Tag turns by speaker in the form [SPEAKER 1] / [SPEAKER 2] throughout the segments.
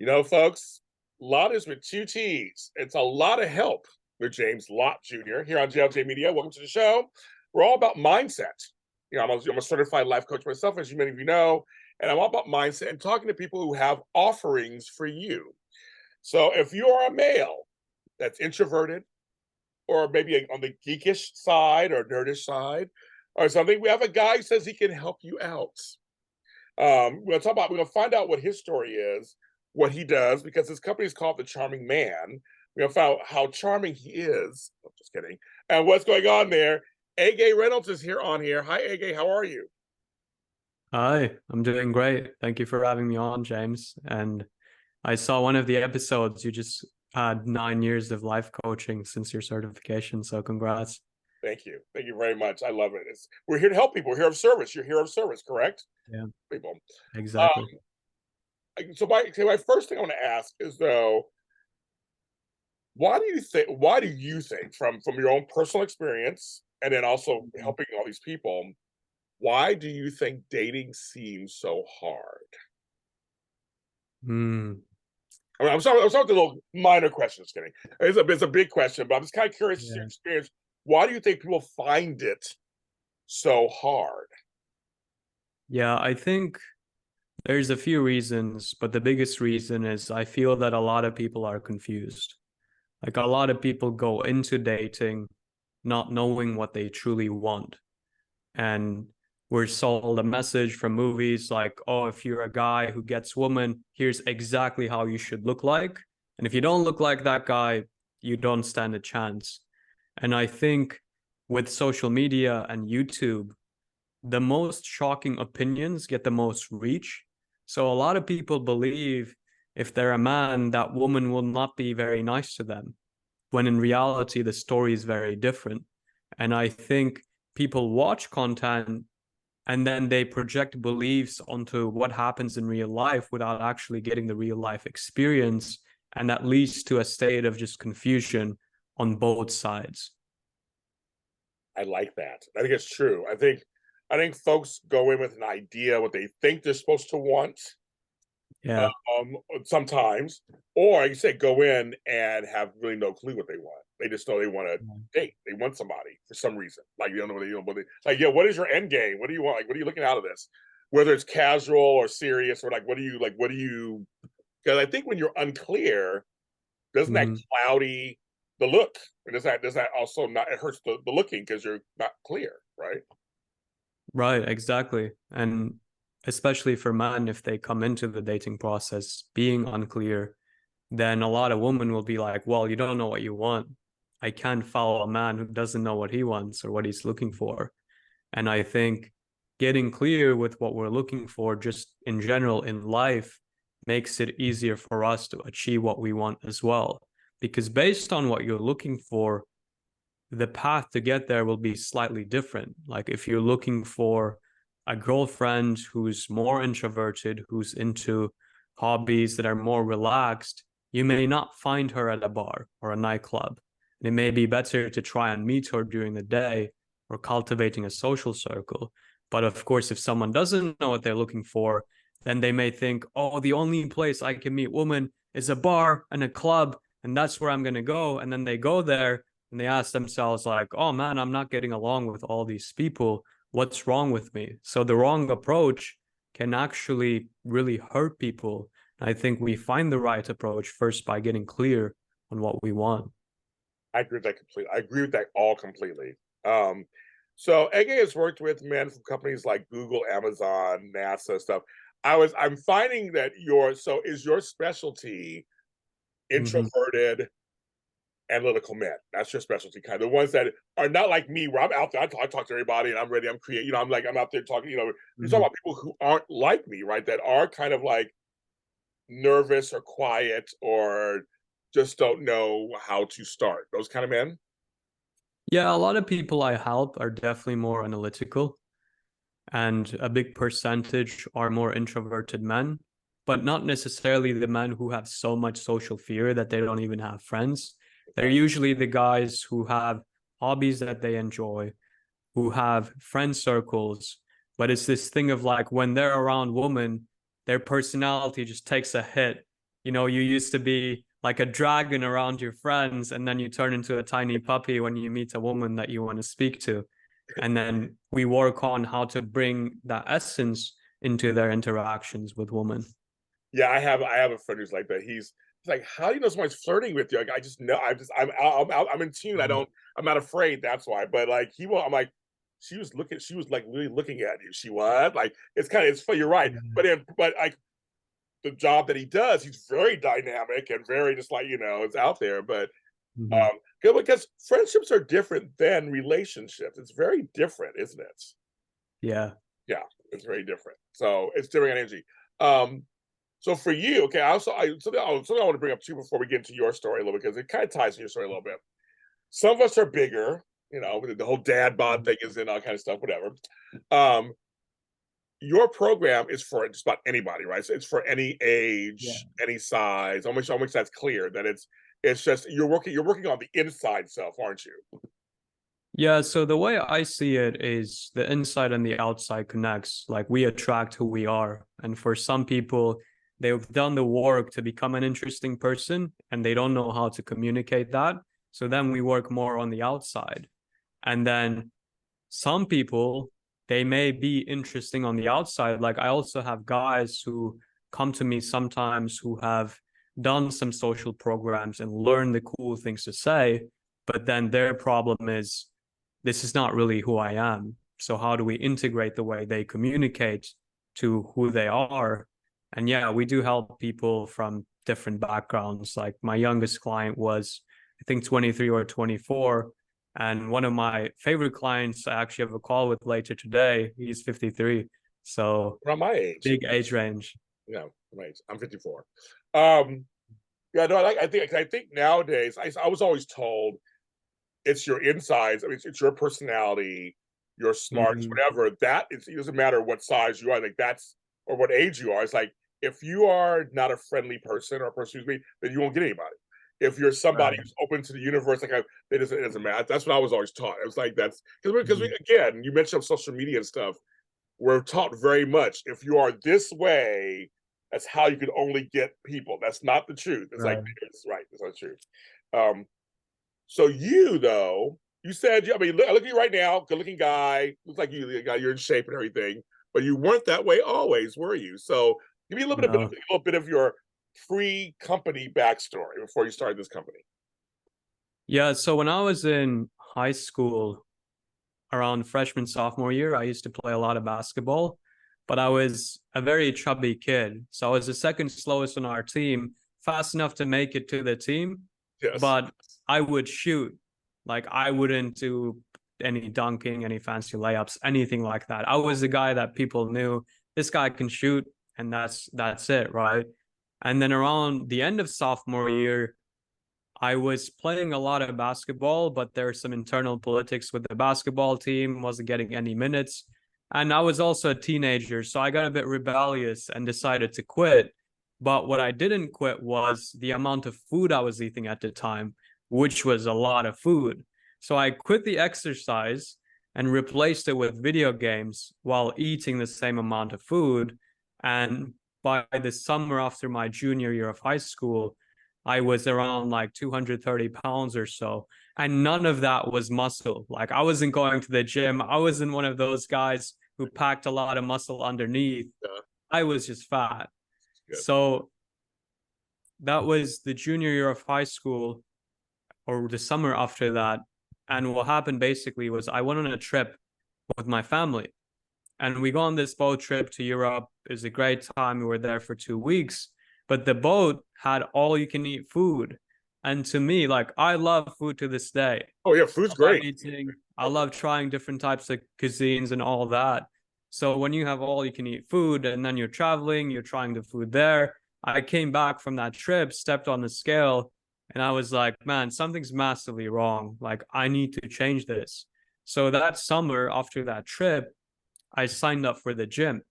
[SPEAKER 1] Folks, Lott is with two T's. It's a lot of help with James Lott Jr. here on JLJ Media. Welcome to the show. We're all about mindset. I'm a certified life coach myself, as many of you know, and I'm all about mindset and talking to people who have offerings for you. So if you are a male that's introverted, or maybe on the geekish side or nerdish side, or something, we have a guy who says he can help you out. We're gonna find out what his story is, what he does, because his company is called The Charming Man. We're gonna find out how charming he is. I'm just kidding. And what's going on there. Reynolds is here on here. Hi, Age. How are you?
[SPEAKER 2] Hi, I'm doing great. Thank you for having me on, James. And I saw one of the episodes. You just had 9 years of life coaching since your certification. So congrats.
[SPEAKER 1] Thank you. Thank you very much. I love it. We're here to help people. We're here of service. You're here of service, correct?
[SPEAKER 2] Yeah,
[SPEAKER 1] People.
[SPEAKER 2] exactly.
[SPEAKER 1] My first thing I want to ask is though, why do you think from your own personal experience and then also helping all these people, why do you think dating seems so hard?
[SPEAKER 2] Hmm.
[SPEAKER 1] I'm sorry with the little minor questions, kidding. It's a big question, but I'm just kind of curious to your
[SPEAKER 2] Yeah.
[SPEAKER 1] experience. Why do you think people find it so hard?
[SPEAKER 2] Yeah, I think there's a few reasons, but the biggest reason is I feel that a lot of people are confused. Like a lot of people go into dating not knowing what they truly want. And we're sold a message from movies like, oh, if you're a guy who gets woman, here's exactly how you should look like. And if you don't look like that guy, you don't stand a chance. And I think with social media and YouTube, the most shocking opinions get the most reach. So a lot of people believe if they're a man, that woman will not be very nice to them, when in reality, the story is very different. And I think people watch content and then they project beliefs onto what happens in real life without actually getting the real life experience. And that leads to a state of just confusion on both sides.
[SPEAKER 1] I like that. I think it's true. I think folks go in with an idea what they think they're supposed to want,
[SPEAKER 2] Yeah.
[SPEAKER 1] sometimes, or like you say, go in and have really no clue what they want. They just know they want to date. They want somebody for some reason. Like you don't know what they, like, yeah, what is your end game? What do you want? Like, what are you looking out of this? Whether it's casual or serious, or like, what do you? Because I think when you're unclear, doesn't that
[SPEAKER 2] Mm,
[SPEAKER 1] cloudy the look? And does that also not? It hurts the looking because you're not clear, right?
[SPEAKER 2] right, exactly. And especially for men, if they come into the dating process being unclear, then a lot of women will be like, well, you don't know what you want. I can't follow a man who doesn't know what he wants or what he's looking for. And I think getting clear with what we're looking for, just in general in life, makes it easier for us to achieve what we want as well. Because based on what you're looking for, the path to get there will be slightly different. Like if you're looking for a girlfriend who's more introverted, who's into hobbies that are more relaxed, you may not find her at a bar or a nightclub. And it may be better to try and meet her during the day or cultivating a social circle. But of course, if someone doesn't know what they're looking for, then they may think, oh, the only place I can meet women is a bar and a club, and that's where I'm going to go. And then they go there and they ask themselves like, oh man, I'm not getting along with all these people, what's wrong with me? So the wrong approach can actually really hurt people. I think we find the right approach first by getting clear on what we want.
[SPEAKER 1] I agree with that completely. I agree with that all completely. Um, so Ege has worked with men from companies like Google, Amazon, NASA stuff. I'm finding that is your specialty
[SPEAKER 2] Mm-hmm.
[SPEAKER 1] introverted analytical men. That's your specialty, kind of the ones that are not like me, where I'm out there. I talk to everybody, and I'm ready. I'm creating. I'm out there talking. You're talking
[SPEAKER 2] Mm-hmm.
[SPEAKER 1] about people who aren't like me, right? That are kind of like nervous or quiet or just don't know how to start. Those kind of men.
[SPEAKER 2] Yeah, a lot of people I help are definitely more analytical, and a big percentage are more introverted men, but not necessarily the men who have so much social fear that they don't even have friends. They're usually the guys who have hobbies that they enjoy, who have friend circles, but it's this thing of like when they're around women, their personality just takes a hit. You used to be like a dragon around your friends, and then you turn into a tiny puppy when you meet a woman that you want to speak to. And then we work on how to bring that essence into their interactions with women.
[SPEAKER 1] Yeah, I have a friend who's like that. He's like, how do you know someone's flirting with you? Like, I just know. I'm in tune. I'm not afraid. That's why. But like he will. I'm like, she was looking. She was like really looking at you. She was like, it's funny. You're right. But like the job that he does, he's very dynamic and very just like it's out there. But
[SPEAKER 2] Mhm.
[SPEAKER 1] good because friendships are different than relationships. It's very different, isn't it?
[SPEAKER 2] Yeah.
[SPEAKER 1] Yeah, it's very different. So it's different energy. Um, so for you, okay, something I want to bring up too before we get into your story a little bit because it kind of ties in your story a little bit. Some of us are bigger, the whole dad bod thing is in all kind of stuff, whatever. Um, your program is for just about anybody, right? So it's for any
[SPEAKER 2] Yeah.
[SPEAKER 1] age, any size. Almost that's clear that it's just you're working on the inside self, aren't you?
[SPEAKER 2] Yeah, so the way I see it is the inside and the outside connects. Like we attract who we are. And for some people, they've done the work to become an interesting person and they don't know how to communicate that. So then we work more on the outside. And then some people, they may be interesting on the outside. Like I also have guys who come to me sometimes who have done some social programs and learned the cool things to say, but then their problem is this is not really who I am. So how do we integrate the way they communicate to who they are? And yeah, we do help people from different backgrounds. Like my youngest client was, I think, 23 or 24. And one of my favorite clients I actually have a call with later today, he's 53. So
[SPEAKER 1] Around my age.
[SPEAKER 2] big age range.
[SPEAKER 1] Right. I'm 54. Um, yeah, no, I think nowadays I was always told it's your insides. I mean, it's your personality, your smarts,
[SPEAKER 2] Mhm.
[SPEAKER 1] whatever. It doesn't matter what size you are. Like that's or what age you are. It's like if you are not a friendly person or a person who's me, then you won't get anybody. If you're somebody
[SPEAKER 2] Right.
[SPEAKER 1] who's open to the universe, it doesn't matter. That's what I was always taught. It was like that's because we
[SPEAKER 2] Mhm.
[SPEAKER 1] again, you mentioned social media and stuff. We're taught very much if you are this way, that's how you can only get people. That's not the truth. It's like
[SPEAKER 2] Right.
[SPEAKER 1] it's right. It's not true. Um, so you though, you said I mean, look at you right now, good looking guy. Looks like you're in shape and everything, but you weren't that way always, were you? So give me
[SPEAKER 2] No.
[SPEAKER 1] a little bit of your pre-company backstory before you started this company.
[SPEAKER 2] Yeah, so when I was in high school, around freshman, sophomore year, I used to play a lot of basketball, but I was a very chubby kid. So I was the second slowest on our team, fast enough to make it to the team,
[SPEAKER 1] Yes.
[SPEAKER 2] but I would shoot. Like I wouldn't do any dunking, any fancy layups, anything like that. I was the guy that people knew this guy can shoot, and that's it, right? And then around the end of sophomore year, I was playing a lot of basketball, but there's some internal politics with the basketball team, wasn't getting any minutes. And I was also a teenager, so I got a bit rebellious and decided to quit. But what I didn't quit was the amount of food I was eating at the time, which was a lot of food. So I quit the exercise and replaced it with video games while eating the same amount of food. And by the summer after my junior year of high school, I was around like 230 pounds or so. And none of that was muscle. Like I wasn't going to the gym. I wasn't one of those guys who packed a lot of muscle underneath.
[SPEAKER 1] Uh,
[SPEAKER 2] I was just fat.
[SPEAKER 1] good.
[SPEAKER 2] So that was the junior year of high school or the summer after that. And what happened basically was I went on a trip with my family and we go on this boat trip to Europe. It was a great time. We were there for 2 weeks, but the boat had all you can eat food. And to me, like I love food to this day.
[SPEAKER 1] Oh yeah, food's
[SPEAKER 2] I love
[SPEAKER 1] great.
[SPEAKER 2] eating. I love trying different types of cuisines and all that. So when you have all you can eat food and then you're traveling, you're trying the food there. I came back from that trip, stepped on the scale, and I was like, man, something's massively wrong. Like I need to change this. So that summer after that trip, I signed up for the gym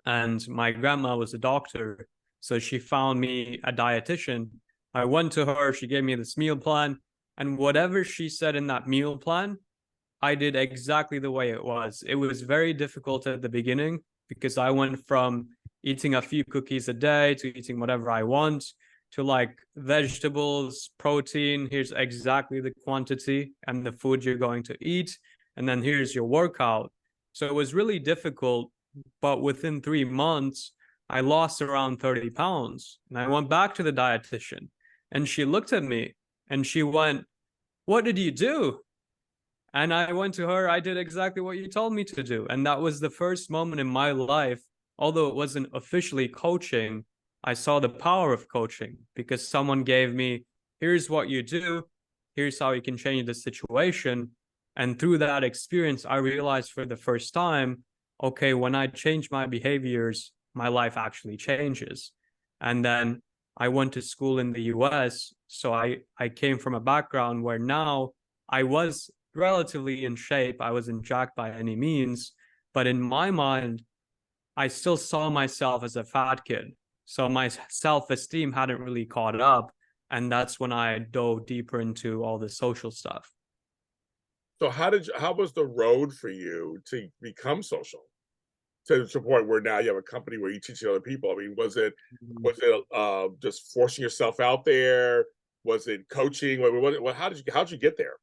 [SPEAKER 2] and my grandma was a doctor. So she found me a dietitian. I went to her, she gave me this meal plan, and whatever she said in that meal plan, I did exactly the way it was. It was very difficult at the beginning because I went from eating a few cookies a day to eating whatever I want to like vegetables, protein. Here's exactly the quantity and the food you're going to eat. And then here's your workout. So it was really difficult. But within 3 months, I lost around 30 pounds. And I went back to the dietitian and she looked at me and she went, "What did you do?" And I went to her, "I did exactly what you told me to do." And that was the first moment in my life, although it wasn't officially coaching, I saw the power of coaching because someone gave me, "Here's what you do, here's how you can change the situation." And through that experience, I realized for the first time, okay, when I change my behaviors, my life actually changes. And then I went to school in the US. So I came from a background where now I was relatively in shape. I wasn't jacked by any means, but in my mind, I still saw myself as a fat kid. So my self-esteem hadn't really caught up. And that's when I dove deeper into all the social stuff.
[SPEAKER 1] So how was the road for you to become social? To the point where now you have a company where you teach other people. I mean, was it just forcing yourself out there? Was it coaching? How did you get there?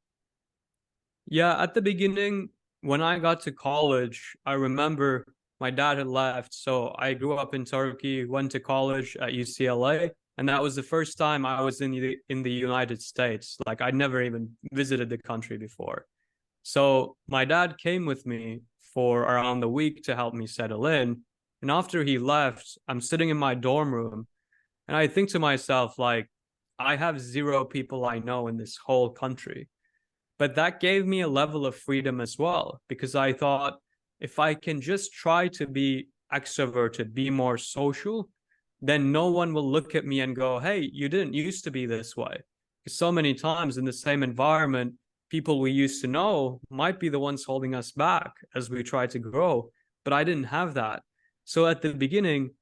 [SPEAKER 2] Yeah, at the beginning, when I got to college, I remember my dad had left. So I grew up in Turkey, went to college at UCLA, and that was the first time I was in the United States. Like I'd never even visited the country before. So my dad came with me for around a week to help me settle in. And after he left, I'm sitting in my dorm room and I think to myself, like, I have zero people I know in this whole country. But that gave me a level of freedom as well, because I thought if I can just try to be extroverted, be more social, then no one will look at me and go, "Hey, you didn't used to be this way." Because so many times in the same environment, people we used to know might be the ones holding us back as we try to grow. But I didn't have that. So at the beginning,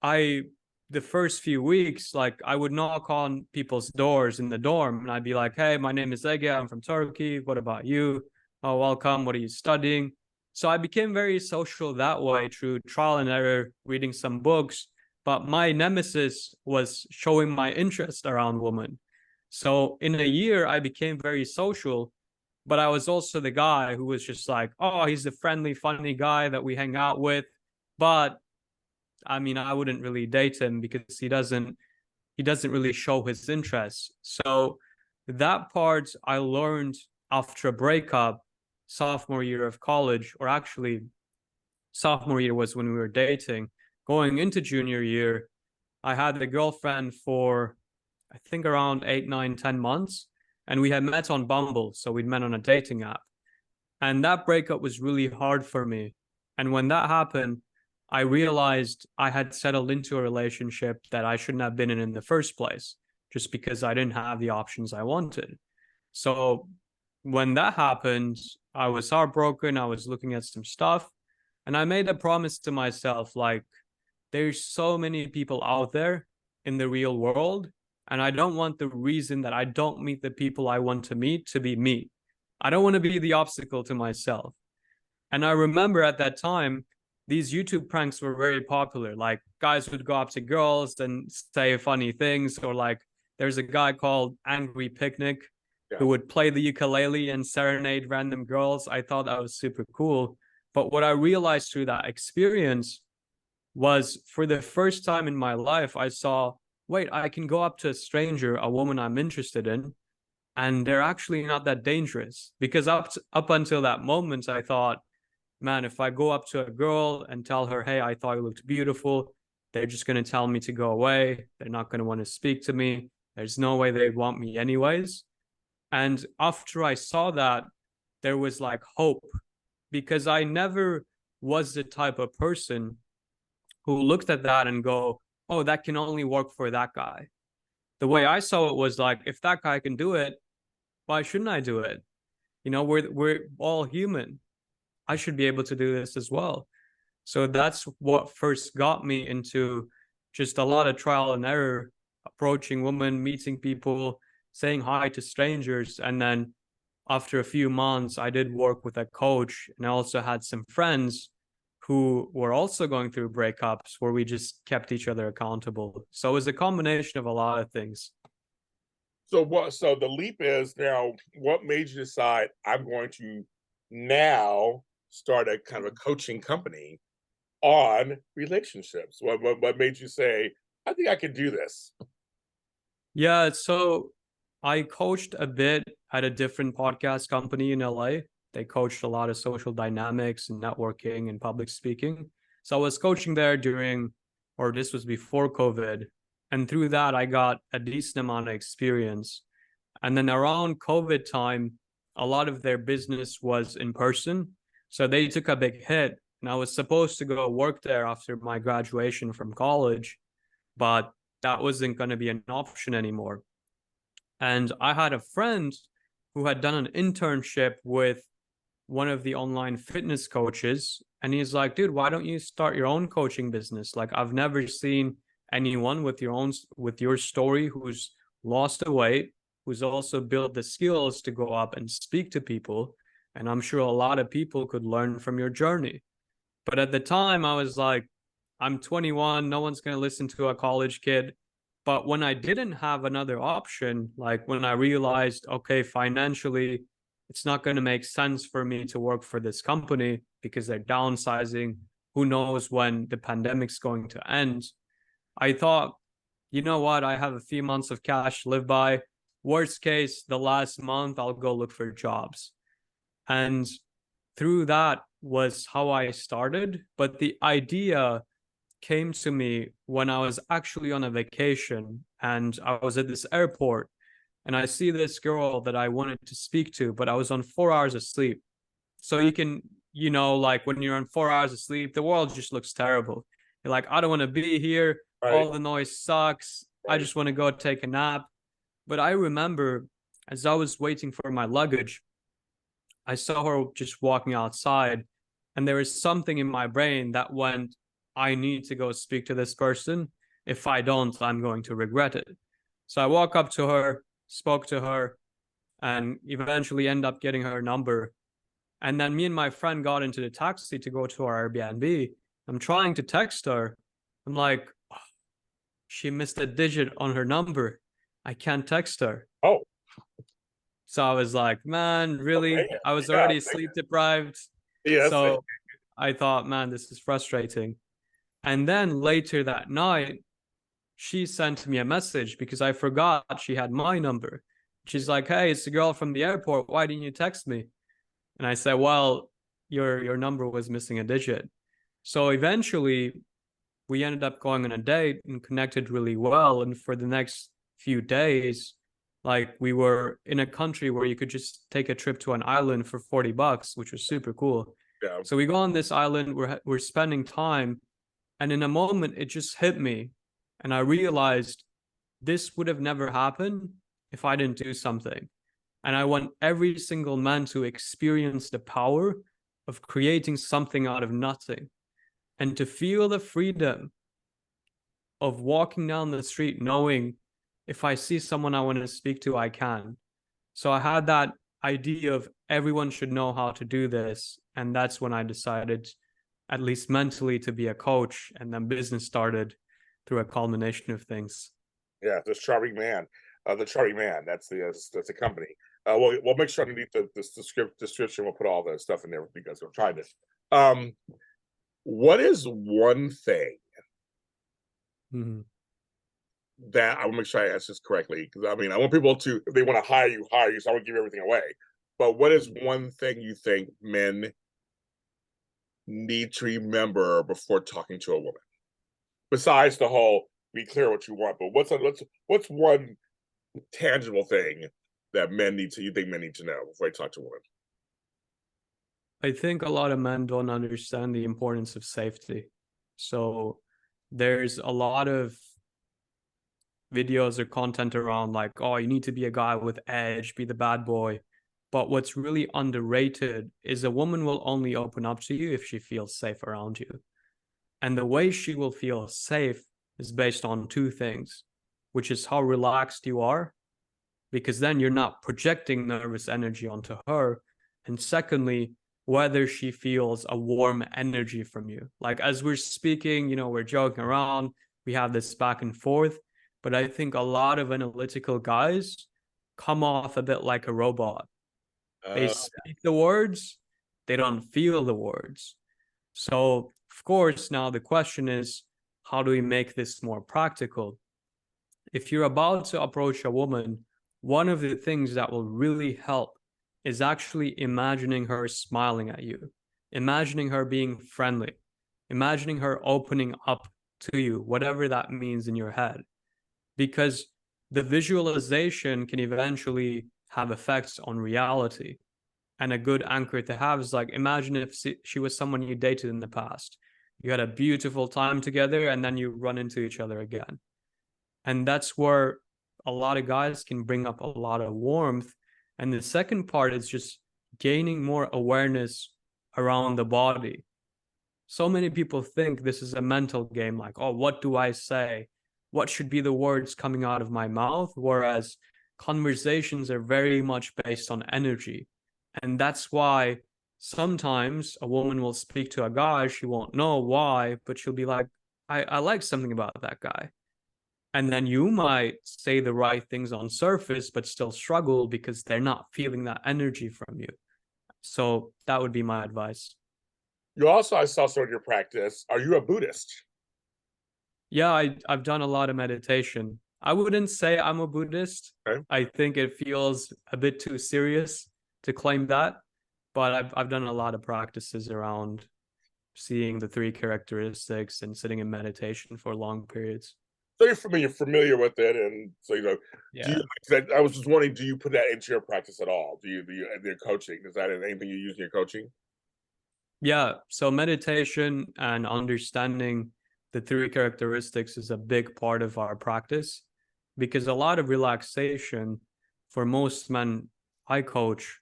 [SPEAKER 2] I the first few weeks, like I would knock on people's doors in the dorm and I'd be like, "Hey, my name is Ege. I'm from Turkey. What about you? Oh, welcome. What are you studying?" So I became very social that way through trial and error, reading some books. But my nemesis was showing my interest around women. So in a year, I became very social, but I was also the guy who was just like, "Oh, he's the friendly, funny guy that we hang out with." But I mean, I wouldn't really date him because he doesn't really show his interests. So that part I learned after a breakup, sophomore year of college, or actually sophomore year was when we were dating. Going into junior year, I had a girlfriend for I think around 8, 9, 10 months, and we had met on Bumble, so we'd met on a dating app. And that breakup was really hard for me. And when that happened, I realized I had settled into a relationship that I shouldn't have been in the first place, just because I didn't have the options I wanted. So when that happened, I was heartbroken. I was looking at some stuff, and I made a promise to myself like, there's so many people out there in the real world, and I don't want the reason that I don't meet the people I want to meet to be me. I don't want to be the obstacle to myself. And I remember at that time, these YouTube pranks were very popular. Like guys would go up to girls and say funny things, or like there's a guy called Angry Picnic
[SPEAKER 1] Yeah.
[SPEAKER 2] who would play the ukulele and serenade random girls. I thought that was super cool. But what I realized through that experience was for the first time in my life, I saw, wait, I can go up to a stranger, a woman I'm interested in, and they're actually not that dangerous. Because up until that moment, I thought, man, if I go up to a girl and tell her, "Hey, I thought you looked beautiful," they're just going to tell me to go away. They're not going to want to speak to me. There's no way they'd want me anyways. And after I saw that, there was like hope, because I never was the type of person who looked at that and go, "Oh, that can only work for that guy." The way I saw it was like, if that guy can do it, why shouldn't I do it? We're all human. I should be able to do this as well. So that's what first got me into just a lot of trial and error, approaching women, meeting people, saying hi to strangers. And then after a few months, I did work with a coach, and I also had some friends who were also going through breakups where we just kept each other accountable. So it was a combination of a lot of things.
[SPEAKER 1] So the leap is now, what made you decide I'm going to now start a kind of a coaching company on relationships? What made you say, I think I can do this?
[SPEAKER 2] Yeah, so I coached a bit at a different podcast company in LA. They coached a lot of social dynamics and networking and public speaking. So I was coaching there during, or this was before COVID. And through that, I got a decent amount of experience. And then around COVID time, a lot of their business was in person. So they took a big hit. And I was supposed to go work there after my graduation from college, but that wasn't going to be an option anymore. And I had a friend who had done an internship with one of the online fitness coaches. And he's like, dude, why don't you start your own coaching business? Like, I've never seen anyone with your story who's lost the weight, who's also built the skills to go up and speak to people. And I'm sure a lot of people could learn from your journey. But at the time, I was like, I'm 21, no one's going to listen to a college kid. But when I didn't have another option, like when I realized, okay, financially, it's not going to make sense for me to work for this company because they're downsizing. Who knows when the pandemic's going to end? I thought, you know what? I have a few months of cash to live by. Worst case, the last month, I'll go look for jobs. And through that was how I started. But the idea came to me when I was actually on a vacation and I was at this airport and I see this girl that I wanted to speak to, but I was on 4 hours of sleep. So you can, like when you're on 4 hours of sleep, the world just looks terrible. You're like, I don't want to be here.
[SPEAKER 1] Right,
[SPEAKER 2] All the noise sucks. I
[SPEAKER 1] right.
[SPEAKER 2] just want to go take a nap. But I remember as I was waiting for my luggage, I saw her just walking outside, and there was something in my brain that went, I need to go speak to this person. If I don't, I'm going to regret it. So I walk up to her, spoke to her, and eventually end up getting her number. And then me and my friend got into the taxi to go to our Airbnb. I'm trying to text her. I'm like, oh, she missed a digit on her number. I can't text her.
[SPEAKER 1] Oh,
[SPEAKER 2] So I was like, man,
[SPEAKER 1] oh
[SPEAKER 2] really?
[SPEAKER 1] man.
[SPEAKER 2] I was
[SPEAKER 1] Yeah,
[SPEAKER 2] already sleep deprived.
[SPEAKER 1] yes.
[SPEAKER 2] So I thought, man, this is frustrating. And then later that night, she sent me a message because I forgot she had my number. She's like, hey, it's the girl from the airport. Why didn't you text me? And I said, well, your number was missing a digit. So eventually we ended up going on a date and connected really well. And for the next few days, like we were in a country where you could just take a trip to an island for $40, which was super cool.
[SPEAKER 1] Yeah.
[SPEAKER 2] So we go on this island, we're spending time, and in a moment it just hit me. And I realized this would have never happened if I didn't do something. And I want every single man to experience the power of creating something out of nothing and to feel the freedom of walking down the street knowing if I see someone I want to speak to, I can. So I had that idea of everyone should know how to do this. And that's when I decided, at least mentally, to be a coach. And then business started through a culmination of things.
[SPEAKER 1] Yeah, the charming man. The charming man. That's the company. We'll make sure underneath the description we'll put all the stuff in there because we're trying this. What is one thing
[SPEAKER 2] Mm-hmm.
[SPEAKER 1] that I will make sure I answer this correctly? Because I mean, I want people to, if they want to hire you, hire you. So I won't give everything away. But what is one thing you think men need to remember before talking to a woman? Besides the whole be clear what you want, but what's one tangible thing that you think men need to know before they talk to women?
[SPEAKER 2] I think a lot of men don't understand the importance of safety. So there's a lot of videos or content around like, oh, you need to be a guy with edge, be the bad boy. But what's really underrated is a woman will only open up to you if she feels safe around you. And the way she will feel safe is based on two things, which is how relaxed you are, because then you're not projecting nervous energy onto her. And secondly, whether she feels a warm energy from you. Like as we're speaking, we're joking around, we have this back and forth, but I think a lot of analytical guys come off a bit like a robot. They
[SPEAKER 1] Uh,
[SPEAKER 2] speak the words, they don't feel the words. So, of course, now the question is, how do we make this more practical? If you're about to approach a woman, one of the things that will really help is actually imagining her smiling at you, imagining her being friendly, imagining her opening up to you, whatever that means in your head. Because the visualization can eventually have effects on reality. And a good anchor to have is like, imagine if she was someone you dated in the past. You had a beautiful time together and then you run into each other again. And that's where a lot of guys can bring up a lot of warmth. And the second part is just gaining more awareness around the body. So many people think this is a mental game, like, oh, what do I say? What should be the words coming out of my mouth? Whereas conversations are very much based on energy. And that's why sometimes a woman will speak to a guy, she won't know why, but she'll be like, I like something about that guy. And then you might say the right things on surface, but still struggle because they're not feeling that energy from you. So that would be my advice.
[SPEAKER 1] you also, I saw sort of your practice. Are you a Buddhist?
[SPEAKER 2] Yeah, I've done a lot of meditation. I wouldn't say I'm a Buddhist.
[SPEAKER 1] Okay.
[SPEAKER 2] I think it feels a bit too serious to claim that, but I've done a lot of practices around seeing the three characteristics and sitting in meditation for long periods.
[SPEAKER 1] So you're familiar with it, and so Do
[SPEAKER 2] Yeah.
[SPEAKER 1] you? I was just wondering, do you put that into your practice at all? Do you your coaching? Is that anything you use in your coaching?
[SPEAKER 2] Yeah, so meditation and understanding the three characteristics is a big part of our practice because a lot of relaxation for most men I coach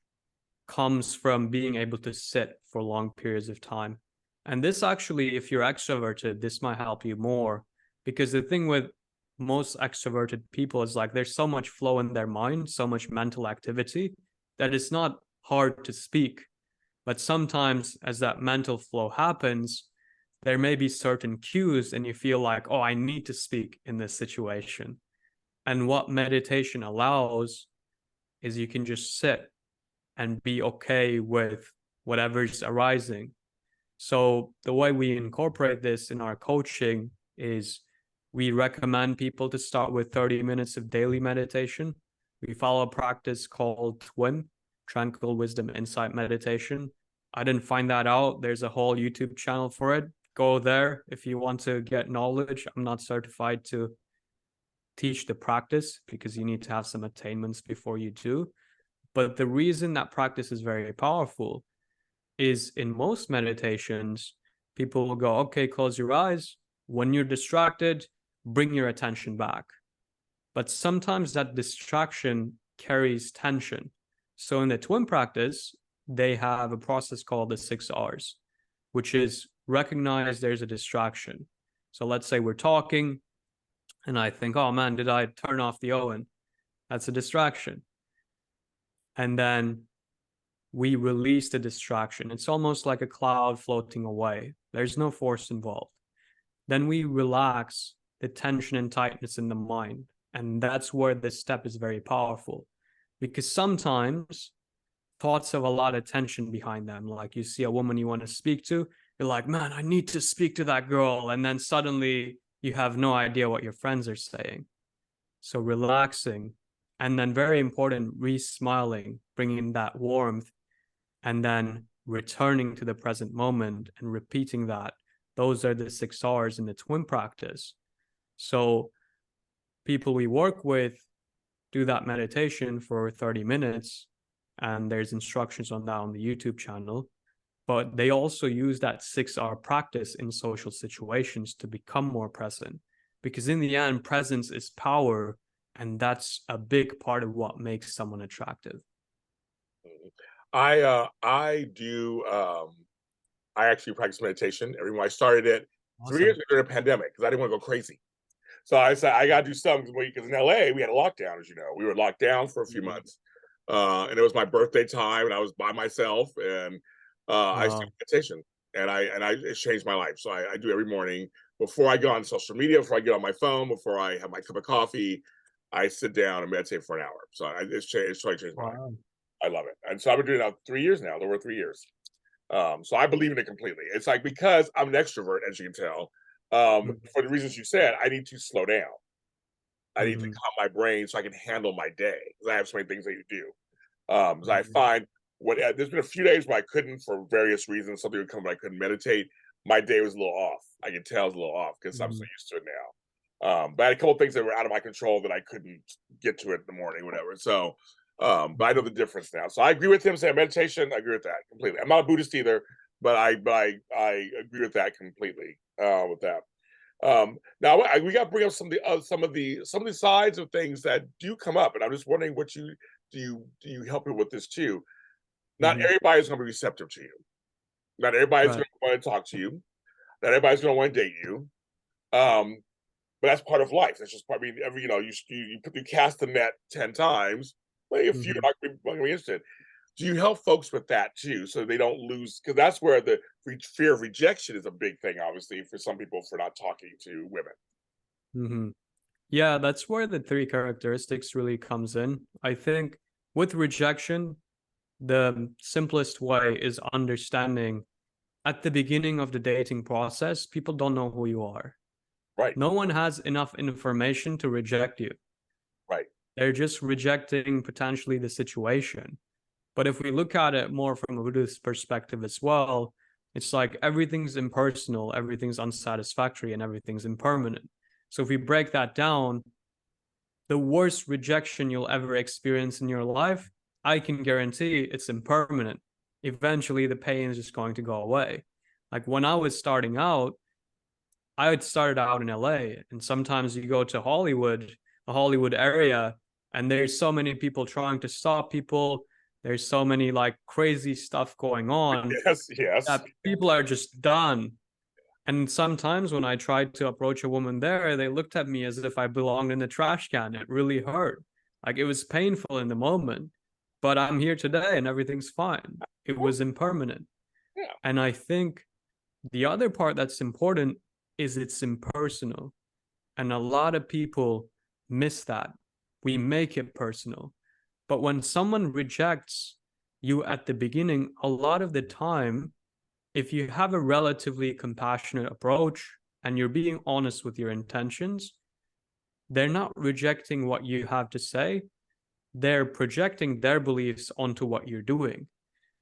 [SPEAKER 2] comes from being able to sit for long periods of time. And this actually, if you're extroverted, this might help you more because the thing with most extroverted people is like there's so much flow in their mind, so much mental activity that it's not hard to speak. But sometimes, as that mental flow happens, there may be certain cues, and you feel like, oh, I need to speak in this situation. And what meditation allows is you can just sit and be okay with whatever's arising. So, the way we incorporate this in our coaching is we recommend people to start with 30 minutes of daily meditation. We follow a practice called TWIM, Tranquil Wisdom Insight Meditation. I didn't find that out. There's a whole YouTube channel for it. Go there if you want to get knowledge. I'm not certified to teach the practice because you need to have some attainments before you do. But the reason that practice is very powerful is in most meditations, people will go, okay, close your eyes. When you're distracted, bring your attention back. But sometimes that distraction carries tension. So in the twin practice, they have a process called the 6 R's, which is recognize there's a distraction. So let's say we're talking and I think, oh man, did I turn off the oven? That's a distraction. And then we release the distraction. It's almost like a cloud floating away. There's no force involved. Then we relax the tension and tightness in the mind. And that's where this step is very powerful because sometimes thoughts have a lot of tension behind them. Like you see a woman you want to speak to, you're like, man, I need to speak to that girl. And then suddenly you have no idea what your friends are saying. So relaxing and then very important, re-smiling, bringing that warmth and then returning to the present moment and repeating that. Those are the 6 R's in the twin practice. So people we work with do that meditation for 30 minutes and there's instructions on that on the YouTube channel. But they also use that 6 R practice in social situations to become more present. Because in the end, presence is power, and that's a big part of what makes someone attractive.
[SPEAKER 1] I actually practice meditation. I started it 3 years
[SPEAKER 2] Awesome.
[SPEAKER 1] ago during the pandemic because I didn't want to go crazy. So I said I got to do something because in LA we had a lockdown, as you know, we were locked down for a few months, and it was my birthday time, and I was by myself, and I started
[SPEAKER 2] Wow.
[SPEAKER 1] meditation, and it changed my life. So I do every morning before I go on social media, before I get on my phone, before I have my cup of coffee, I sit down and meditate for an hour. So it's totally changed my life.
[SPEAKER 2] Wow.
[SPEAKER 1] I love it, and so I've been doing it now 3 years now, over 3 years. So I believe in it completely. It's like because I'm an extrovert, as you can tell, for the reasons you said, I need to slow down. I need to
[SPEAKER 2] Mm-hmm.
[SPEAKER 1] calm my brain so I can handle my day because I have so many things that you do. So I
[SPEAKER 2] Mm-hmm.
[SPEAKER 1] find there's been a few days where I couldn't for various reasons. Something would come where I couldn't meditate. My day was a little off. I can tell it was a little off because I'm so
[SPEAKER 2] Mm-hmm.
[SPEAKER 1] used to it now. But I had a couple of things that were out of my control that I couldn't get to it in the morning, whatever. So, but I know the difference now. So I agree with him saying meditation. I agree with that completely. I'm not a Buddhist either, but I agree with that completely. With that. Now we got to bring up some of the sides of things that do come up, and I'm just wondering what you do you help me with this too? Not
[SPEAKER 2] Mm-hmm.
[SPEAKER 1] everybody's going to be receptive to you. Not everybody's
[SPEAKER 2] Right.
[SPEAKER 1] going to want to talk to you. Not everybody's going to want to date you. Um, but that's part of life. That's just part. I mean, you cast the net 10 times. Well, if you're
[SPEAKER 2] Mm-hmm.
[SPEAKER 1] not going to be interested, do you help folks with that too, so they don't lose? Because that's where the fear of rejection is a big thing, obviously, for some people for not talking to women.
[SPEAKER 2] Mm-hmm. Yeah, that's where the three characteristics really comes in. I think with rejection, the simplest way is understanding at the beginning of the dating process, people don't know who you are.
[SPEAKER 1] Right,
[SPEAKER 2] No one has enough information to reject you.
[SPEAKER 1] right,
[SPEAKER 2] They're just rejecting potentially the situation. But if we look at it more from a Buddhist perspective as well, it's like everything's impersonal, everything's unsatisfactory, and everything's impermanent. So if we break that down, the worst rejection you'll ever experience in your life, I can guarantee it's impermanent. Eventually, the pain is just going to go away. Like when I was starting out, I had started out in LA, and sometimes you go to Hollywood, the Hollywood area, and there's so many people trying to stop people. There's so many like crazy stuff going on
[SPEAKER 1] yes, yes,
[SPEAKER 2] that people are just done. And sometimes when I tried to approach a woman there, they looked at me as if I belonged in the trash can. It really hurt. Like it was painful in the moment, but I'm here today and everything's fine. It was impermanent.
[SPEAKER 1] yeah,
[SPEAKER 2] And I think the other part that's important is it's impersonal. And a lot of people miss that. We make it personal. But when someone rejects you at the beginning, a lot of the time, if you have a relatively compassionate approach and you're being honest with your intentions, they're not rejecting what you have to say. They're projecting their beliefs onto what you're doing,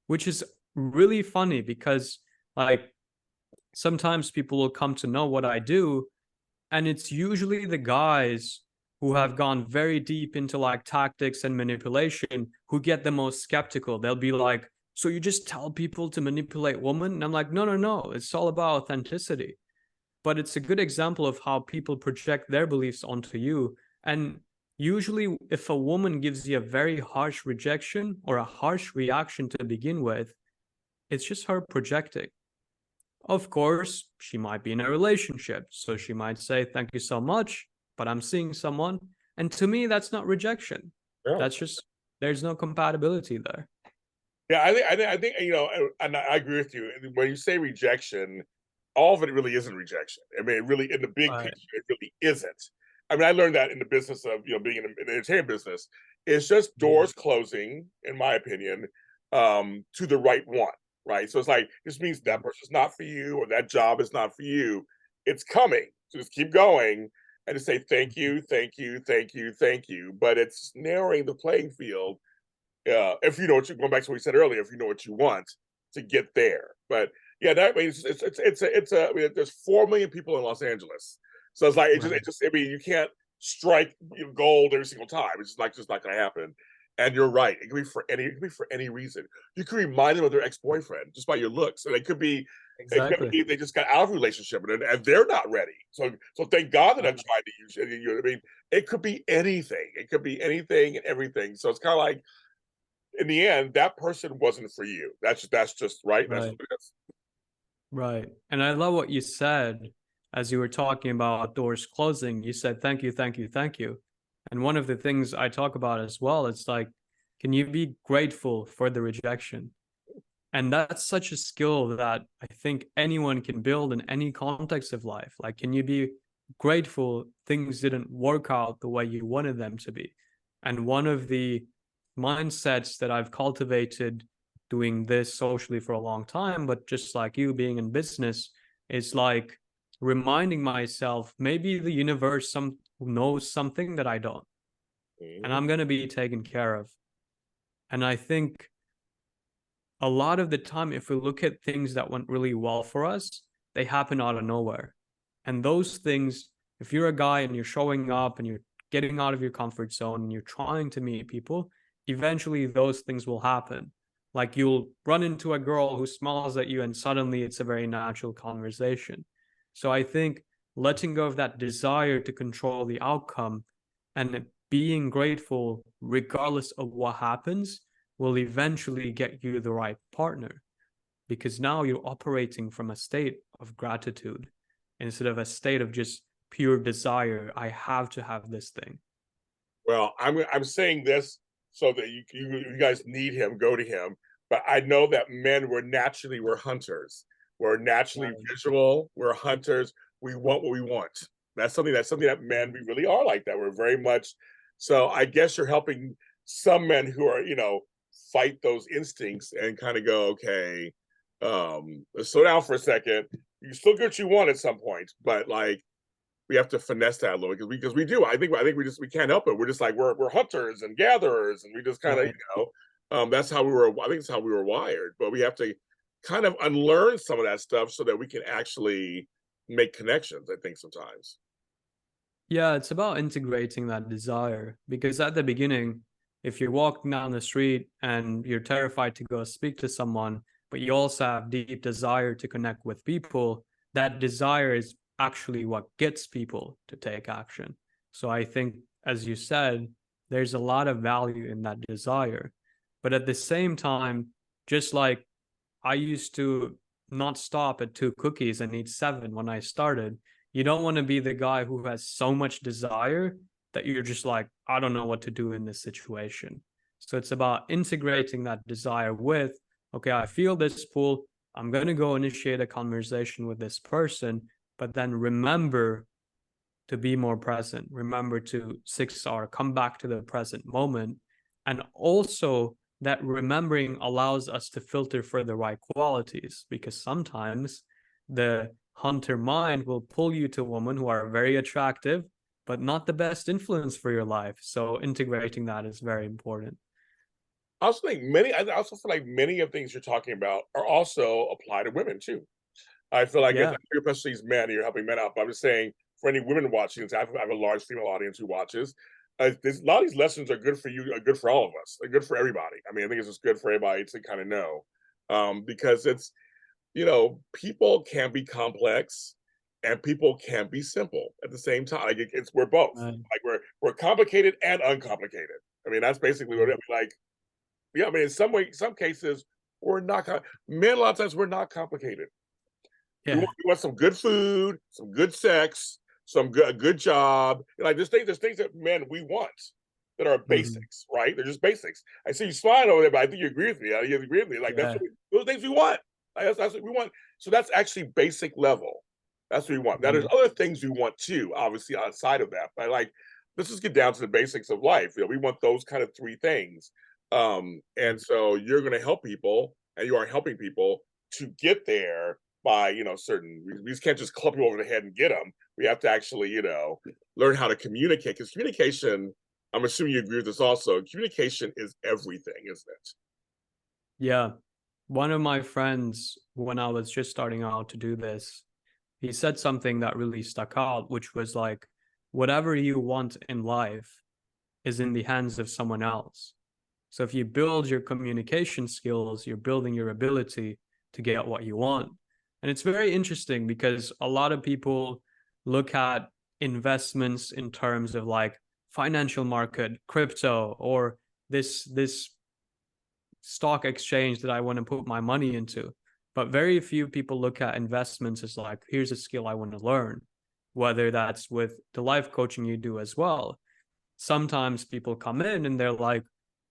[SPEAKER 2] which is really funny because, like, sometimes people will come to know what I do, and it's usually the guys who have gone very deep into like tactics and manipulation who get the most skeptical. They'll be like, so you just tell people to manipulate women? And I'm like, no, no, no. It's all about authenticity. But it's a good example of how people project their beliefs onto you. And usually, if a woman gives you a very harsh rejection or a harsh reaction to begin with, it's just her projecting. Of course, she might be in a relationship, so she might say, thank you so much, but I'm seeing someone. And to me, that's not rejection.
[SPEAKER 1] yeah.
[SPEAKER 2] That's just, there's no compatibility there.
[SPEAKER 1] Yeah, I think and I agree with you. When you say rejection, all of it really isn't rejection. I mean, it really, in the big
[SPEAKER 2] Right.
[SPEAKER 1] picture, it really isn't. I mean, I learned that in the business of being in the entertainment business. It's just doors closing, in my opinion, to the right one, right? So it's like this means that person's not for you, or that job is not for you. It's coming. So just keep going and to say thank you, thank you, thank you, thank you. But it's narrowing the playing field, if you know what you going back to what we said earlier, if you know what you want to get there. But yeah, that means I mean, there's 4 million people in Los Angeles, so it's like
[SPEAKER 2] Right.
[SPEAKER 1] I mean, you can't strike gold every single time. It's just not going to happen. And you're right. It could be for any reason. You could remind them of their ex boyfriend just by your looks, and it could
[SPEAKER 2] Exactly.
[SPEAKER 1] be they just got out of a relationship and they're not ready. So thank God that I'm
[SPEAKER 2] Right.
[SPEAKER 1] trying to use it. You know what I mean? It could be anything. It could be anything and everything. So it's kind of like in the end, that person wasn't for you. That's just right. That's
[SPEAKER 2] Right.
[SPEAKER 1] what it is.
[SPEAKER 2] Right. And I love what you said as you were talking about doors closing. You said, thank you, thank you, thank you. And one of the things I talk about as well, it's like, can you be grateful for the rejection? And that's such a skill that I think anyone can build in any context of life. Like, can you be grateful things didn't work out the way you wanted them to be? And one of the mindsets that I've cultivated doing this socially for a long time, but just like you being in business, is like reminding myself maybe the universe knows something that I don't, and
[SPEAKER 1] Mhm.
[SPEAKER 2] I'm going to be taken care of. And I think a lot of the time, if we look at things that went really well for us, they happen out of nowhere. And those things, if you're a guy and you're showing up and you're getting out of your comfort zone and you're trying to meet people, eventually those things will happen. Like you'll run into a girl who smiles at you and suddenly it's a very natural conversation. So I think letting go of that desire to control the outcome and being grateful regardless of what happens will eventually get you the right partner, because now you're operating from a state of gratitude instead of a state of just pure desire. I have to have this thing.
[SPEAKER 1] Well, I'm saying this so that you guys need him, go to him. But I know that men we're hunters. We're naturally
[SPEAKER 2] Right.
[SPEAKER 1] visual. We're hunters. We want what we want. That's something that men we really are like that. We're very much so. I guess you're helping some men who are fight those instincts and kind of go, okay, let's slow down for a second. You still get what you want at some point, but like we have to finesse that a little because we do. I think we can't help it. We're just like we're hunters and gatherers, and we just kind of
[SPEAKER 2] Right.
[SPEAKER 1] that's how we were. I think it's how we were wired. But we have to kind of unlearn some of that stuff so that we can actually make connections. I think sometimes.
[SPEAKER 2] Yeah, it's about integrating that desire, because at the beginning, if you're walking down the street and you're terrified to go speak to someone, but you also have deep desire to connect with people, that desire is actually what gets people to take action. So I think, as you said, there's a lot of value in that desire. But at the same time, just like I used to not stop at 2 cookies and eat seven when I started. You don't want to be the guy who has so much desire that you're just like, I don't know what to do in this situation. So it's about integrating that desire with, okay, I feel this pull. I'm going to go initiate a conversation with this person, but then remember to be more present. Remember to 6R, come back to the present moment. And also, that remembering allows us to filter for the right qualities, because sometimes the hunter mind will pull you to women who are very attractive, but not the best influence for your life. So, integrating that is very important.
[SPEAKER 1] I also feel like many of things you're talking about are also apply to women too. I feel like
[SPEAKER 2] Yeah.
[SPEAKER 1] especially these men, you're helping men out. But I'm just saying, for any women watching, I have a large female audience who watches. A lot of these lessons are good for you, are good for all of us, they're good for everybody. I mean, I think it's just good for everybody to kind of know, because it's people can be complex and people can be simple at the same time. Like we're both.
[SPEAKER 2] Right.
[SPEAKER 1] Like we're complicated and uncomplicated. I mean, that's basically what I
[SPEAKER 2] Right.
[SPEAKER 1] mean. Like, yeah, I mean, some cases we're not. Men a lot of times we're not complicated.
[SPEAKER 2] Yeah.
[SPEAKER 1] We want some good food, some good sex, a good job. Like there's things that men we want that are
[SPEAKER 2] Mhm.
[SPEAKER 1] basics, right? They're just basics. I see you smiling over there, but I think you agree with me. You agree with me. Like
[SPEAKER 2] Yeah.
[SPEAKER 1] those things we want. Like, that's what we want. So that's actually basic level. That's what we want. Now there's
[SPEAKER 2] Mhm.
[SPEAKER 1] other things we want too, obviously outside of that. But like let's just get down to the basics of life. We want those kind of three things. And so you're going to help people, and you are helping people to get there by certain. We just can't just club you over the head and get them. We have to actually learn how to communicate, because communication. I'm assuming you agree with this also. Communication is everything, isn't it?
[SPEAKER 2] Yeah. One of my friends, when I was just starting out to do this, he said something that really stuck out, which was like, whatever you want in life is in the hands of someone else. So if you build your communication skills, you're building your ability to get what you want. And it's very interesting because a lot of people look at investments in terms of like financial market, crypto, or this stock exchange that I want to put my money into. But very few people look at investments as like, here's a skill I want to learn, whether that's with the life coaching you do as well. Sometimes people come in and they're like,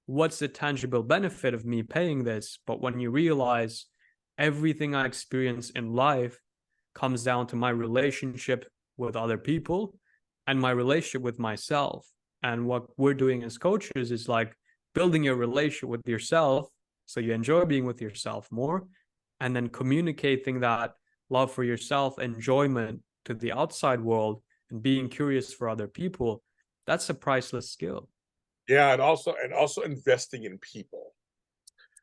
[SPEAKER 2] what's the tangible benefit of me paying this? But when you realize everything I experience in life comes down to my relationship with other people and my relationship with myself. And what we're doing as coaches is like building your relationship with yourself so you enjoy being with yourself more, and then communicating that love for yourself, enjoyment to the outside world, and being curious for other people. That's a priceless skill.
[SPEAKER 1] Yeah, and also investing in people.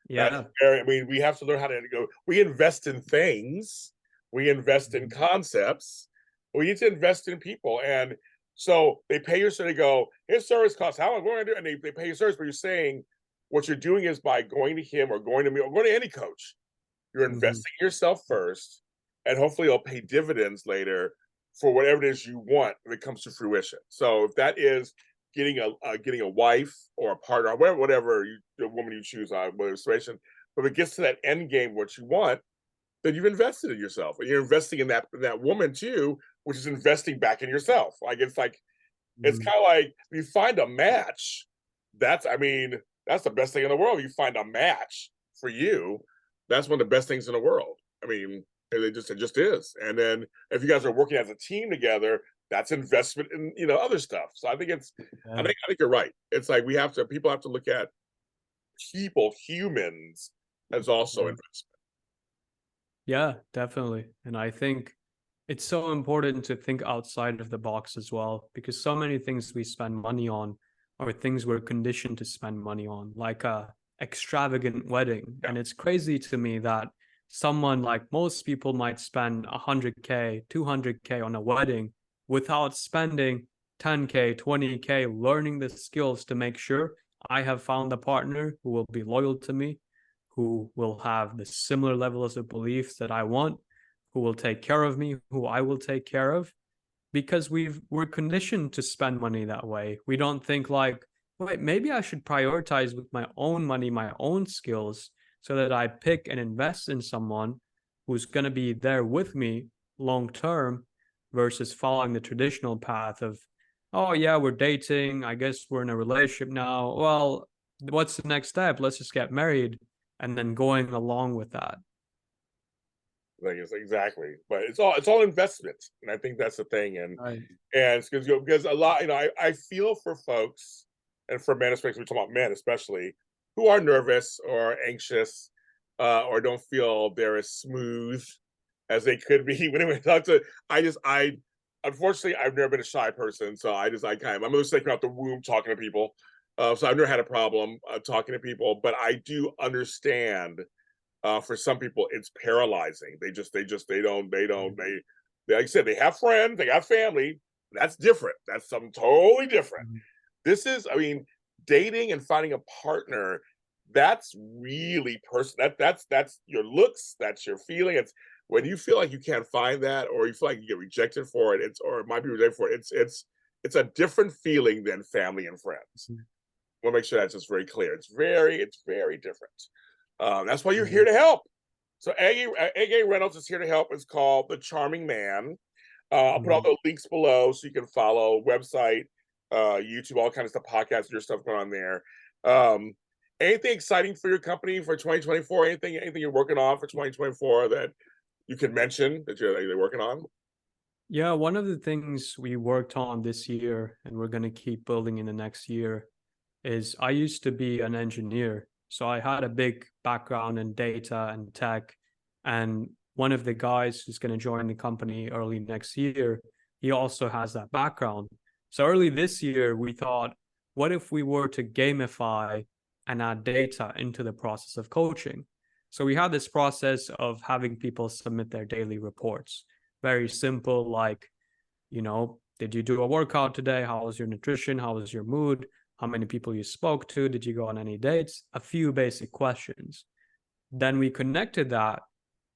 [SPEAKER 1] That's
[SPEAKER 2] Yeah.
[SPEAKER 1] very, I mean, we have to learn how to go. We invest in things, we invest in concepts, we need to invest in people. And so they pay you, so they go, his service costs how much we're gonna do, and they pay you service, but you're saying what you're doing is by going to him or going to me or going to any coach, you're
[SPEAKER 2] Mhm.
[SPEAKER 1] investing in yourself first, and hopefully it'll pay dividends later for whatever it is you want when it comes to fruition. So if that is getting a wife or a partner, whatever the woman you choose, whatever situation, but if it gets to that end game, what you want, then you've invested in yourself, and you're investing in that woman too, which is investing back in yourself. Like it's
[SPEAKER 2] Mhm.
[SPEAKER 1] kind of like you find a match. That's I mean that's the best thing in the world. You find a match for you. That's one of the best things in the world. I mean, it just is. And then if you guys are working as a team together, that's investment in other stuff. So
[SPEAKER 2] Yeah.
[SPEAKER 1] I think you're right. It's like people have to look at humans as also
[SPEAKER 2] Yeah.
[SPEAKER 1] investment.
[SPEAKER 2] Yeah, definitely. And I think it's so important to think outside of the box as well, because so many things we spend money on are things we're conditioned to spend money on, like a extravagant wedding.
[SPEAKER 1] Yeah.
[SPEAKER 2] And it's crazy to me that someone, like most people, might spend 100K, 200K on a wedding without spending 10K, 20K learning the skills to make sure I have found a partner who will be loyal to me, who will have the similar levels of beliefs that I want, who will take care of me, who I will take care of, because we're conditioned to spend money that way. We don't think like, wait, maybe I should prioritize with my own money, my own skills, so that I pick and invest in someone who's going to be there with me long term versus following the traditional path of, oh yeah, we're dating, I guess we're in a relationship now. Well, what's the next step? Let's just get married, and then going along with that.
[SPEAKER 1] Like it's exactly, but it's all investment, and I think that's the thing.
[SPEAKER 2] Right.
[SPEAKER 1] And it's because a lot, I feel for folks and for men, especially we talk about men, especially who are nervous or anxious, or don't feel they're as smooth as they could be when we talk to. I unfortunately I've never been a shy person, so I kind of I'm just taking out the womb talking to people. So I've never had a problem talking to people, but I do understand for some people it's paralyzing. They like I said, they have friends, they got family. That's different. That's something totally different.
[SPEAKER 2] Mhm.
[SPEAKER 1] This is, I mean, dating and finding a partner. That's really personal. That's your looks. That's your feeling. It's when you feel like you can't find that, or you feel like you get rejected for it. Or it might be rejected for it. It's a different feeling than family and friends. We'll make sure that's just very clear. It's very different. That's why you're here
[SPEAKER 2] Mhm.
[SPEAKER 1] to help. So A.A. Reynolds is here to help. It's called The Charming Man. I'll put all
[SPEAKER 2] Mhm.
[SPEAKER 1] the links below so you can follow website, YouTube, all kinds of stuff, podcasts, your stuff going on there. Um, Anything exciting for your company for 2024? Anything you're working on for 2024 that you can mention that you're working on?
[SPEAKER 2] Yeah, one of the things we worked on this year and we're going to keep building in the next year is I used to be an engineer. So I had a big background in data and tech. And one of the guys who's going to join the company early next year, he also has that background. So early this year, we thought, what if we were to gamify and add data into the process of coaching? So we had this process of having people submit their daily reports. Very simple, like, did you do a workout today? How was your nutrition? How was your mood? How many people you spoke to? Did you go on any dates? A few basic questions. Then we connected that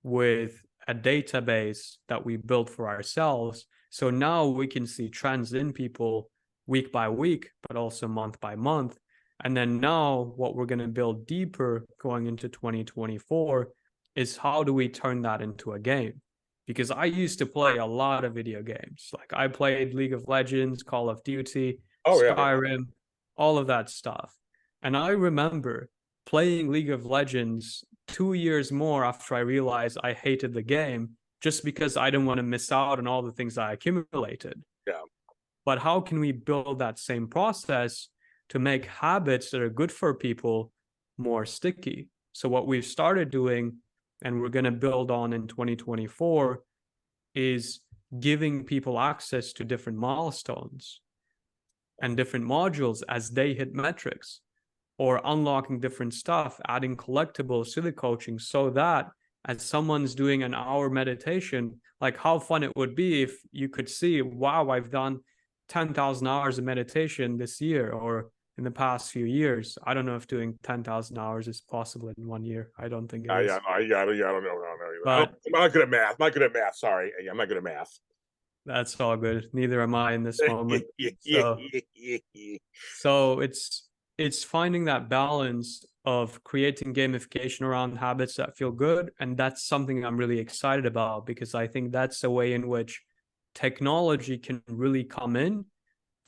[SPEAKER 2] with a database that we built for ourselves. So now we can see trends in people week by week, but also month by month. And then now what we're going to build deeper going into 2024 is how do we turn that into a game? Because I used to play a lot of video games. Like I played League of Legends, Call of Duty,
[SPEAKER 1] Oh yeah, yeah.
[SPEAKER 2] Skyrim, all of that stuff. And I remember playing League of Legends 2 years more after I realized I hated the game just because I didn't want to miss out on all the things I accumulated.
[SPEAKER 1] Yeah.
[SPEAKER 2] But how can we build that same process to make habits that are good for people more sticky? So what we've started doing, and we're going to build on in 2024, is giving people access to different milestones and different modules as they hit metrics, or unlocking different stuff, adding collectibles to the coaching, so that as someone's doing an hour meditation, like how fun it would be if you could see, wow, I've done 10,000 hours of meditation this year or in the past few years. I don't know if doing 10,000 hours is possible in 1 year. I don't think it is.
[SPEAKER 1] Yeah, I don't know.
[SPEAKER 2] But
[SPEAKER 1] I'm not good at math. I'm not good at math. Sorry. I'm not good at math.
[SPEAKER 2] that's all good. Neither am I in this moment. So it's finding that balance of creating gamification around habits that feel good. And that's something I'm really excited about, because I think that's a way in which technology can really come in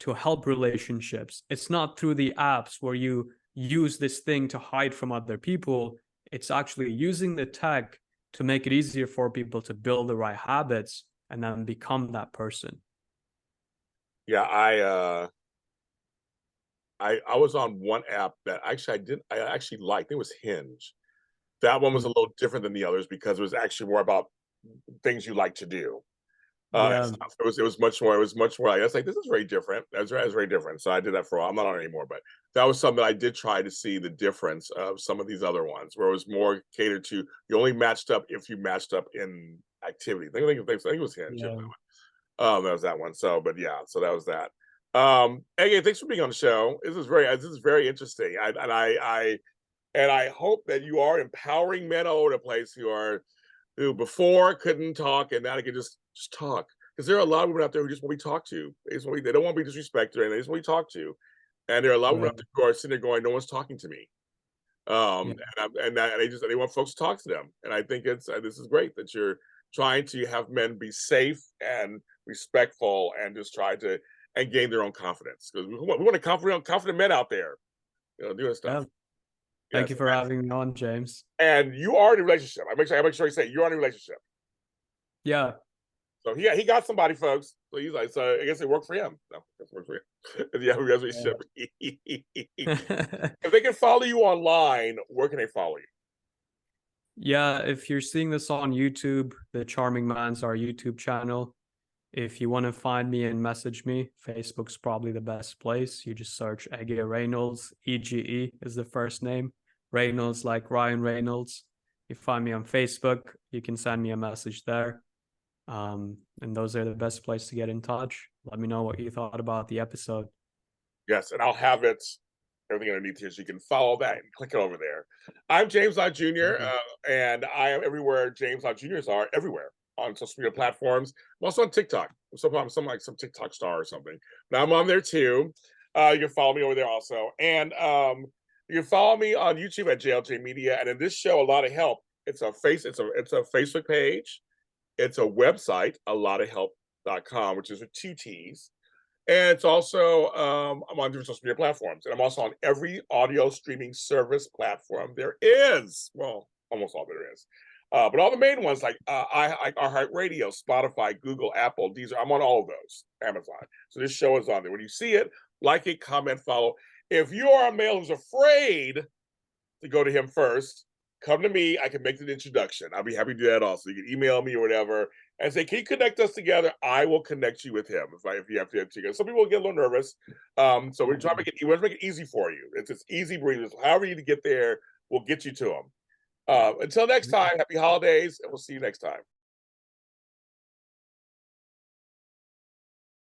[SPEAKER 2] to help relationships. It's not through the apps where you use this thing to hide from other people. It's actually using the tech to make it easier for people to build the right habits and then become that person.
[SPEAKER 1] Yeah, I was on one app that I actually liked. It was Hinge. That one was a little different than the others because it was actually more about things you like to do.
[SPEAKER 2] Yeah.
[SPEAKER 1] It was much more. It was much more. I was like, this is very different. That's very different. So I did that for a while. I'm not on it anymore, but that was something I did try to see the difference of some of these other ones, where it was more catered to you only matched up if you matched up in activity. I think it was Hinge.
[SPEAKER 2] Yeah.
[SPEAKER 1] That was that one. So, but yeah, so that was that. Again, thanks for being on the show. This is very interesting. And I hope that you are empowering men all over the place who before couldn't talk and now they can just talk. Because there are a lot of women out there who just want to be talked to. They don't want to be disrespected, and they just want to be talked to. And there are a lot of women out there who are sitting there going, "No one's talking to me."
[SPEAKER 2] Yeah.
[SPEAKER 1] And they want folks to talk to them. And I think this is great that you're trying to have men be safe and respectful and just try to and gain their own confidence, because we want a confident men out there, doing stuff.
[SPEAKER 2] Yeah. Thank you for having me on, James.
[SPEAKER 1] And you are in a relationship. I make sure you say you're in a relationship.
[SPEAKER 2] Yeah.
[SPEAKER 1] So he got somebody, folks. So he's like, so I guess it worked for him. No, it worked for him. Yeah, relationship. If they can follow you online, where can they follow you?
[SPEAKER 2] Yeah, if you're seeing this on YouTube, The Charming Man's our YouTube channel. If you want to find me and message me, Facebook's probably the best place. You just search Ege Reynolds. EGE is the first name. Reynolds, like Ryan Reynolds. You find me on Facebook. You can send me a message there. And those are the best place to get in touch. Let me know what you thought about the episode.
[SPEAKER 1] Yes, and I'll have everything underneath here so you can follow that and click it over there. I'm James Lott Jr., and I am everywhere James Lott Jr.'s are, everywhere on social media platforms. I'm also on TikTok. I'm some TikTok star or something. Now I'm on there too. You can follow me over there also. And you can follow me on YouTube at JLJ Media. And in this show, A Lot of Help, it's a Facebook page. It's a website, a lot of help.com, which is with 2 T's. And it's also, I'm on different social media platforms. And I'm also on every audio streaming service platform there is. Well, almost all there is. But all the main ones like iHeartRadio, Spotify, Google, Apple, I'm on all of those, Amazon. So this show is on there. When you see it, like it, comment, follow. If you are a male who's afraid to go to him first, come to me. I can make the introduction. I'll be happy to do that also. You can email me or whatever and say, can you connect us together? I will connect you with him if you have to together. Some people get a little nervous. So we're trying to make it easy for you. It's easy breathers. However you need to get there, we'll get you to him. Until next time, happy holidays, and we'll see you next time.